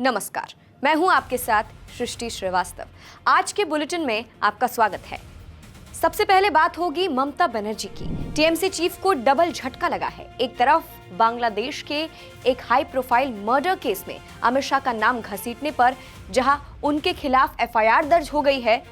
नमस्कार, मैं हूं आपके साथ सृष्टि श्रीवास्तव। आज के बुलेटिन में आपका स्वागत है। सबसे पहले बात होगी ममता बनर्जी की। टीएमसी चीफ को डबल झटका लगा है। एक तरफ बांग्लादेश के एक हाई प्रोफाइल मर्डर केस में अमित शाह का नाम घसीटने पर जहां उनके खिलाफ एफआईआर दर्ज हो गई है,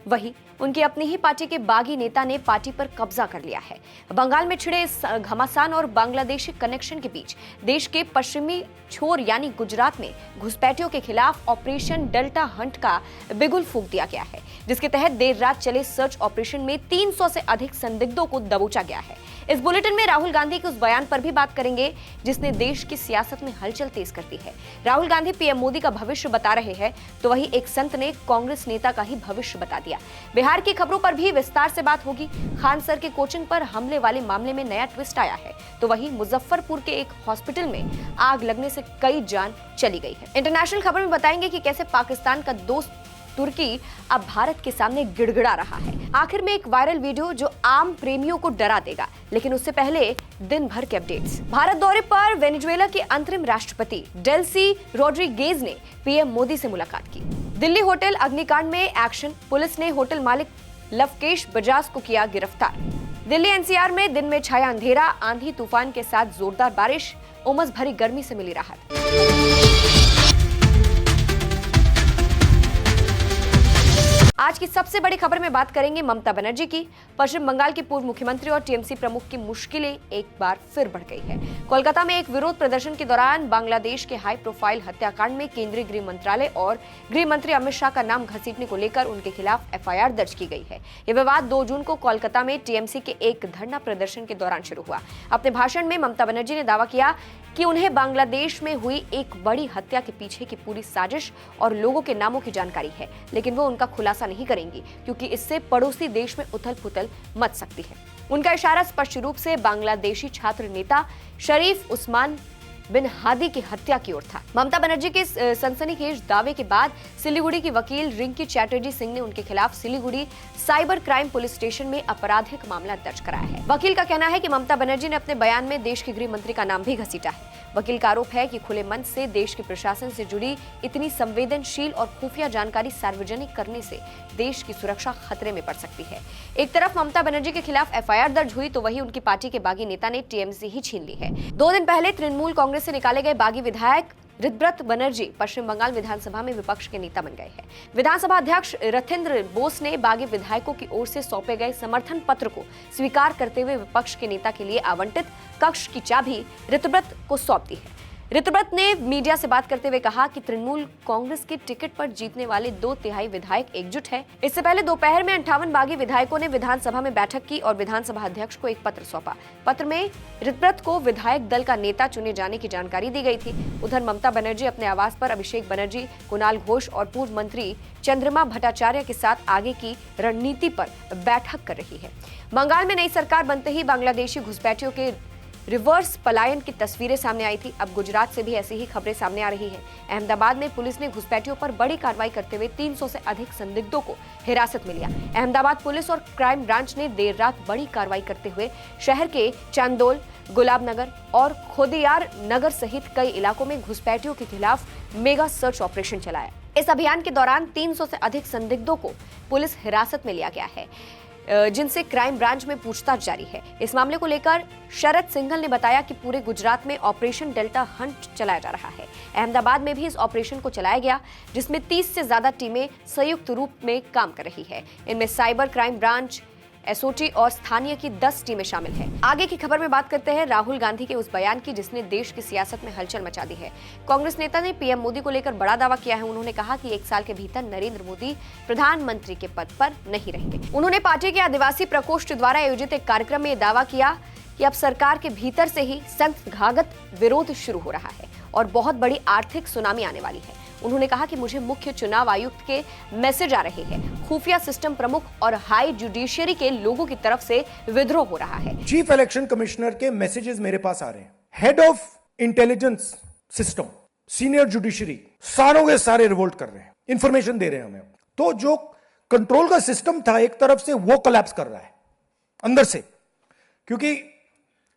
वहीं उनकी अपनी ही पार्टी के बागी नेता ने पार्टी पर कब्जा कर लिया है। बंगाल में छिड़े इस घमासान और बांग्लादेशी कनेक्शन के बीच देश के पश्चिमी छोर यानी गुजरात में घुसपैठियों के खिलाफ ऑपरेशन डेल्टा हंट का बिगुल फूंक दिया गया है, जिसके तहत देर रात चले सर्च ऑपरेशन में 300 से अधिक संदिग्धों को दबोचा गया है। इस बुलेटिन में राहुल गांधी के उस बयान पर भी बात करेंगे जिसने देश की सियासत में हलचल तेज कर दी है। राहुल गांधी पीएम मोदी का भविष्य बता रहे हैं तो वहीं एक संत ने कांग्रेस नेता का ही भविष्य बता दिया। बिहार की खबरों पर भी विस्तार से बात होगी। खान सर के कोचिंग पर हमले वाले मामले में नया ट्विस्ट आया है, तो वहीं मुजफ्फरपुर के एक हॉस्पिटल में आग लगने से कई जान चली गई है। इंटरनेशनल खबर में बताएंगे कि कैसे पाकिस्तान का दोस्त तुर्की अब भारत के सामने गिड़गिड़ा रहा है। आखिर में एक वायरल वीडियो जो आम प्रेमियों को डरा देगा, लेकिन उससे पहले दिन भर के अपडेट्स। भारत दौरे पर वेनेजुएला के अंतरिम राष्ट्रपति डेल्सी रोड्रिगेज ने पीएम मोदी से मुलाकात की। दिल्ली होटल अग्निकांड में एक्शन, पुलिस ने होटल मालिक लवकेश बजाज को किया गिरफ्तार। दिल्ली एनसीआर में दिन में छाया अंधेरा, आंधी तूफान के साथ जोरदार बारिश, उमस भरी गर्मी से मिली राहत। आज की सबसे बड़ी खबर में बात करेंगे ममता बनर्जी की। पश्चिम बंगाल की पूर्व मुख्यमंत्री और टीएमसी प्रमुख की मुश्किलें एक बार फिर बढ़ गई है। कोलकाता में एक विरोध प्रदर्शन के दौरान बांग्लादेश के हाई प्रोफाइल हत्याकांड में केंद्रीय गृह मंत्रालय और गृह मंत्री अमित शाह का नाम घसीटने को लेकर उनके खिलाफ एफआईआर दर्ज की गई है। यह विवाद 2 जून को कोलकाता में टीएमसी के एक धरना प्रदर्शन के दौरान शुरू हुआ। अपने भाषण में ममता बनर्जी ने दावा किया कि उन्हें बांग्लादेश में हुई एक बड़ी हत्या के पीछे की पूरी साजिश और लोगों के नामों की जानकारी है, लेकिन वो उनका खुलासा नहीं करेंगी क्योंकि इससे पड़ोसी देश में उथल-पुथल मच सकती है। उनका इशारा स्पष्ट रूप से बांग्लादेशी छात्र नेता शरीफ उस्मान बिन हादी की हत्या की ओर था। ममता बनर्जी के सनसनीखेज दावे के बाद सिलीगुड़ी की वकील रिंकी चैटर्जी सिंह ने उनके खिलाफ Siliguri cyber crime police station में आपराधिक मामला दर्ज कराया है। वकील का कहना है कि ममता बनर्जी ने अपने बयान में देश के गृह मंत्री का नाम भी घसीटा है। वकील का आरोप है कि खुले मन से देश के प्रशासन से जुड़ी इतनी संवेदनशील और खुफिया जानकारी सार्वजनिक करने से देश की सुरक्षा खतरे में पड़ सकती है। एक तरफ ममता बनर्जी के खिलाफ एफआईआर दर्ज हुई तो वहीं उनकी पार्टी के बागी नेता ने टीएमसी ही छीन ली है। 2 दिन पहले तृणमूल कांग्रेस से निकाले गए बागी विधायक ऋतव्रत बनर्जी पश्चिम बंगाल विधानसभा में विपक्ष के नेता बन गए हैं। विधानसभा अध्यक्ष रथेंद्र बोस ने बागी विधायकों की ओर से सौंपे गए समर्थन पत्र को स्वीकार करते हुए विपक्ष के नेता के लिए आवंटित कक्ष की चाबी ऋतव्रत को सौंप दी है। ऋतव्रत ने मीडिया से बात करते हुए कहा कि तृणमूल कांग्रेस के टिकट पर जीतने वाले 2/3 विधायक एकजुट है। इससे पहले दोपहर में 58 बागी विधायकों ने विधानसभा में बैठक की और विधानसभा अध्यक्ष को एक पत्र सौंपा। पत्र में ऋतव्रत को विधायक दल का नेता चुने जाने की जानकारी दी गई थी। उधर ममता बनर्जी अपने आवास पर अभिषेक बनर्जी, कुणाल घोष और पूर्व मंत्री चंद्रमा भट्टाचार्य के साथ आगे की रणनीति पर बैठक कर रही है। बंगाल में नई सरकार बनते ही बांग्लादेशी घुसपैठियों के रिवर्स पलायन की तस्वीरें सामने आई थी। अब गुजरात से भी ऐसी ही खबरें सामने आ रही हैं। अहमदाबाद में पुलिस ने घुसपैठियों पर बड़ी कार्रवाई करते हुए 300 से अधिक संदिग्धों को हिरासत में लिया। अहमदाबाद पुलिस और क्राइम ब्रांच ने देर रात बड़ी कार्रवाई करते हुए शहर के चांदोल, गुलाब नगर और खोदियार नगर सहित कई इलाकों में घुसपैठियों के खिलाफ मेगा सर्च ऑपरेशन चलाया। इस अभियान के दौरान 300 से अधिक संदिग्धों को पुलिस हिरासत में लिया गया है, जिनसे क्राइम ब्रांच में पूछताछ जारी है। इस मामले को लेकर शरद सिंघल ने बताया कि पूरे गुजरात में ऑपरेशन डेल्टा हंट चलाया जा रहा है। अहमदाबाद में भी इस ऑपरेशन को चलाया गया, जिसमें 30 से ज्यादा टीमें संयुक्त रूप में काम कर रही है। इनमें साइबर क्राइम ब्रांच, एसओटी और स्थानीय की 10 टीमें शामिल हैं। आगे की खबर में बात करते हैं राहुल गांधी के उस बयान की जिसने देश की सियासत में हलचल मचा दी है। कांग्रेस नेता ने पीएम मोदी को लेकर बड़ा दावा किया है। उन्होंने कहा कि 1 साल के भीतर नरेंद्र मोदी प्रधानमंत्री के पद पर नहीं रहेंगे। उन्होंने पार्टी के आदिवासी प्रकोष्ठ द्वारा आयोजित एक कार्यक्रम में दावा किया कि अब सरकार के भीतर से ही संस्थागत विरोध शुरू हो रहा है और बहुत बड़ी आर्थिक सुनामी आने वाली है। उन्होंने कहा कि मुझे मुख्य चुनाव आयुक्त के मैसेज आ रहे हैं, खुफिया सिस्टम प्रमुख और हाई जुडिशियरी के लोगों की तरफ से विद्रोह हो रहा है। चीफ इलेक्शन कमिश्नर के मैसेजेस मेरे पास आ रहे हैं। Head of intelligence system, senior judiciary, सारों के सारे रिवोल्ट कर रहे हैं, इंफॉर्मेशन दे रहे हैं हमें। तो जो कंट्रोल का सिस्टम था एक तरफ से, वो कोलैप्स कर रहा है अंदर से, क्योंकि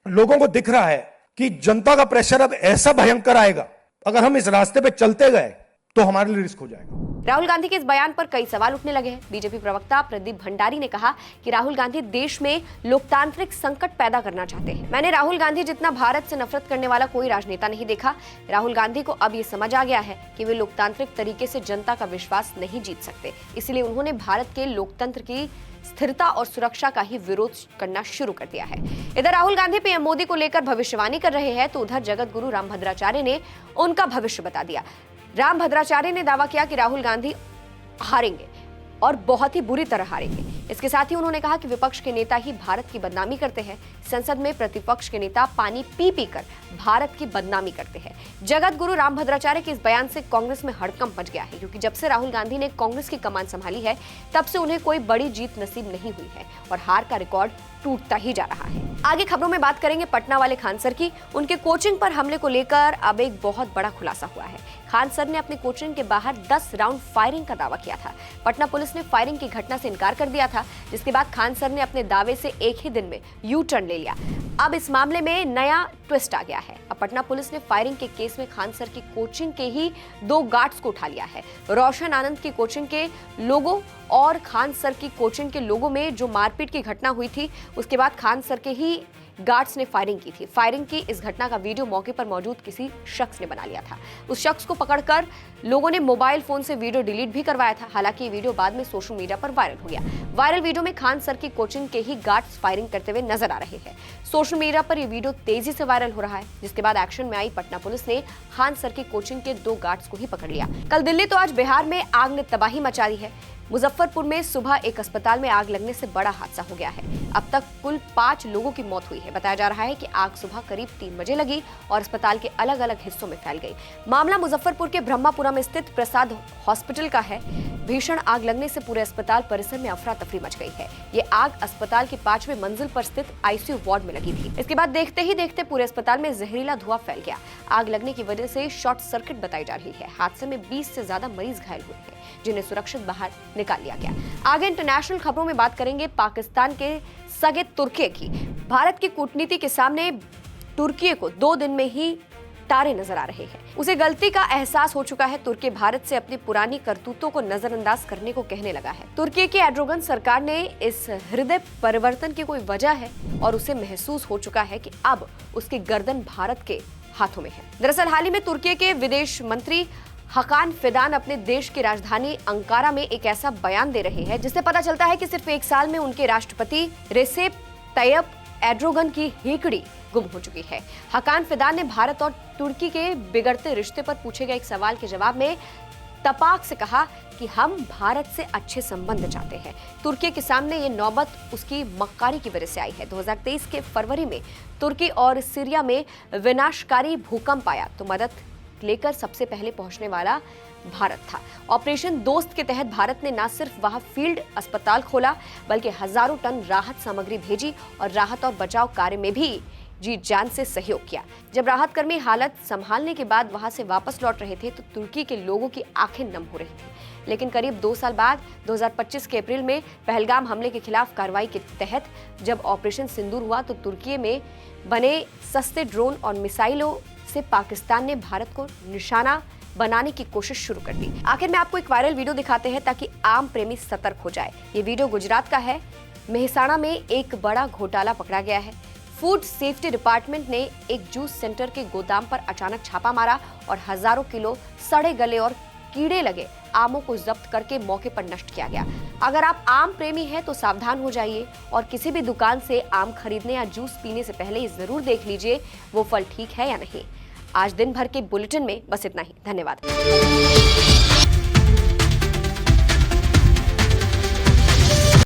लोगों को दिख रहा है कि जनता का प्रेशर अब ऐसा भयंकर आएगा, अगर हम इस रास्ते पे चलते गए तो हमारे लिए रिस्क हो जाएगा। राहुल गांधी के इस बयान पर कई सवाल उठने लगे हैं। बीजेपी प्रवक्ता प्रदीप भंडारी ने कहा कि राहुल गांधी देश में लोकतांत्रिक संकट पैदा करना चाहते हैं। मैंने राहुल गांधी जितना भारत से नफरत करने वाला कोई राजनेता नहीं देखा। राहुल गांधी को अब ये समझ आ गया है कि वे लोकतांत्रिक तरीके से जनता का विश्वास नहीं जीत सकते, इसलिए उन्होंने भारत के लोकतंत्र की स्थिरता और सुरक्षा का ही विरोध करना शुरू कर दिया है। इधर राहुल गांधी पीएम मोदी को लेकर भविष्यवाणी कर रहे हैं, तो उधर जगत गुरु रामभद्राचार्य ने उनका भविष्य बता दिया। रामभद्राचार्य ने दावा किया कि राहुल गांधी हारेंगे और बहुत ही बुरी तरह हारेंगे। इसके साथ ही उन्होंने कहा कि विपक्ष के नेता ही भारत की बदनामी करते हैं। संसद में प्रतिपक्ष के नेता पानी पी पी कर भारत की बदनामी करते हैं। जगत गुरु रामभद्राचार्य के इस बयान से कांग्रेस में हड़कंप मच गया है, क्योंकि जब से राहुल गांधी ने कांग्रेस की कमान संभाली है तब से उन्हें कोई बड़ी जीत नसीब नहीं हुई है और हार का रिकॉर्ड टूटता ही जा रहा है। आगे खबरों में बात करेंगे पटना वाले खान सर की। उनके कोचिंग पर हमले को लेकर अब एक बहुत बड़ा खुलासा हुआ है। खान सर ने अपनी कोचिंग के बाहर 10 राउंड फायरिंग का दावा किया था। पटना पुलिस ने फायरिंग की घटना से इनकार कर दिया था, जिसके बाद खान सर ने अपने दावे से एक ही दिन में यू टर्न ले लिया। अब इस मामले में नया ट्विस्ट आ गया है। अब पटना पुलिस ने फायरिंग के केस में खान सर की कोचिंग के ही 2 गार्ड्स को उठा लिया है। रोशन आनंद की कोचिंग के लोगों और खान सर की कोचिंग के लोगों में जो मारपीट की घटना हुई थी, उसके बाद खान सर के ही गार्ड्स ने फायरिंग की थी। फायरिंग की इस घटना का वीडियो मौके पर मौजूद किसी शख्स ने बना लिया था। उस शख्स को पकड़कर लोगों ने मोबाइल फोन से वीडियो डिलीट भी करवाया था। हालांकि ये वीडियो बाद में सोशल मीडिया पर वायरल हो गया। वायरल वीडियो में खान सर की कोचिंग के ही गार्ड्स फायरिंग करते हुए नजर आ रहे हैं। सोशल मीडिया पर यह वीडियो तेजी से वायरल हो रहा है, जिसके बाद एक्शन में आई पटना पुलिस ने खान सर की कोचिंग के 2 गार्ड्स को ही पकड़ लिया। कल दिल्ली तो आज बिहार में आग ने तबाही मचा दी है। मुजफ्फरपुर में सुबह एक अस्पताल में आग लगने से बड़ा हादसा हो गया है। अब तक कुल 5 लोगों की मौत हुई है। बताया जा रहा है कि आग सुबह करीब 3 बजे लगी और अस्पताल के अलग अलग हिस्सों में फैल गई। मामला मुजफ्फरपुर के ब्रह्मापुरा में स्थित प्रसाद हॉस्पिटल का है। भीषण आग लगने से पूरे अस्पताल परिसर में अफरा तफरी मच गई है। ये आग अस्पताल के 5वें मंजिल पर स्थित आईसीयू वार्ड में लगी थी। इसके बाद देखते ही देखते पूरे अस्पताल में जहरीला धुआं फैल गया। आग लगने की वजह से शॉर्ट सर्किट बताई जा रही है। हादसे में 20 से ज्यादा मरीज घायल हुए हैं, जिन्हें सुरक्षित बाहर निकाल लिया गया। आगे इंटरनेशनल खबरों में बात करेंगे पाकिस्तान के सगे तुर्की की। भारत की कूटनीति के सामने तुर्की को 2 दिन में ही तारे नजर आ रहे हैं। उसे गलती का एहसास हो चुका है। तुर्की भारत से अपनी पुरानी करतूतों को नजरअंदाज करने को कहने लगा है। तुर्की की एर्डोगन सरकार ने इस हृदय परिवर्तन की कोई वजह है और उसे महसूस हो चुका है कि अब उसकी गर्दन भारत के हाथों में है। दरअसल हाल ही में तुर्की के विदेश मंत्री हकान फिदान अपने देश की राजधानी अंकारा में एक ऐसा बयान दे रहे हैं जिससे पता चलता है कि सिर्फ 1 साल में उनके राष्ट्रपति रेसेप तैयब एर्डोगन की हेकड़ी गुम हो चुकी है। हकान फिदान ने भारत और तुर्की के बिगड़ते रिश्ते पर पूछे गए एक सवाल के जवाब में तपाक से कहा कि हम भारत से अच्छे संबंध चाहते हैं। तुर्की के सामने ये नौबत उसकी मक्कारी की वजह से आई है। 2023 के फरवरी में तुर्की और सीरिया में विनाशकारी भूकंप आया तो मदद लेकर सबसे पहले पहुंचने वाला भारत था। ऑपरेशन दोस्त के तहत भारत ने न सिर्फ वहां फील्ड अस्पताल खोला, बल्कि हजारों टन राहत सामग्री भेजी और राहत और बचाव कार्य में भी जी जान से सहयोग किया। जब राहत कर्मी हालत संभालने के बाद वहां से वापस लौट रहे थे तो तुर्की के लोगों की आंखें नम हो रही थी। लेकिन करीब 2 साल बाद 2025 के अप्रैल में पहलगाम हमले के खिलाफ कार्रवाई के तहत जब ऑपरेशन सिंदूर हुआ तो तुर्की में बने सस्ते ड्रोन और मिसाइलों से पाकिस्तान ने भारत को निशाना बनाने की कोशिश शुरू कर दी। आखिर में आपको एक वायरल वीडियो दिखाते हैं ताकि आम प्रेमी सतर्क हो जाए। ये वीडियो गुजरात का है। मेहसाणा में एक बड़ा घोटाला पकड़ा गया है। फूड सेफ्टी डिपार्टमेंट ने एक जूस सेंटर के गोदाम पर अचानक छापा मारा और हजारों किलो सड़े गले और कीड़े लगे आमों को जब्त करके मौके पर नष्ट किया गया। अगर आप आम प्रेमी हैं तो सावधान हो जाइए और किसी भी दुकान से आम खरीदने या जूस पीने से पहले जरूर देख लीजिए वो फल ठीक है या नहीं। आज दिन भर के बुलेटिन में बस इतना ही। धन्यवाद।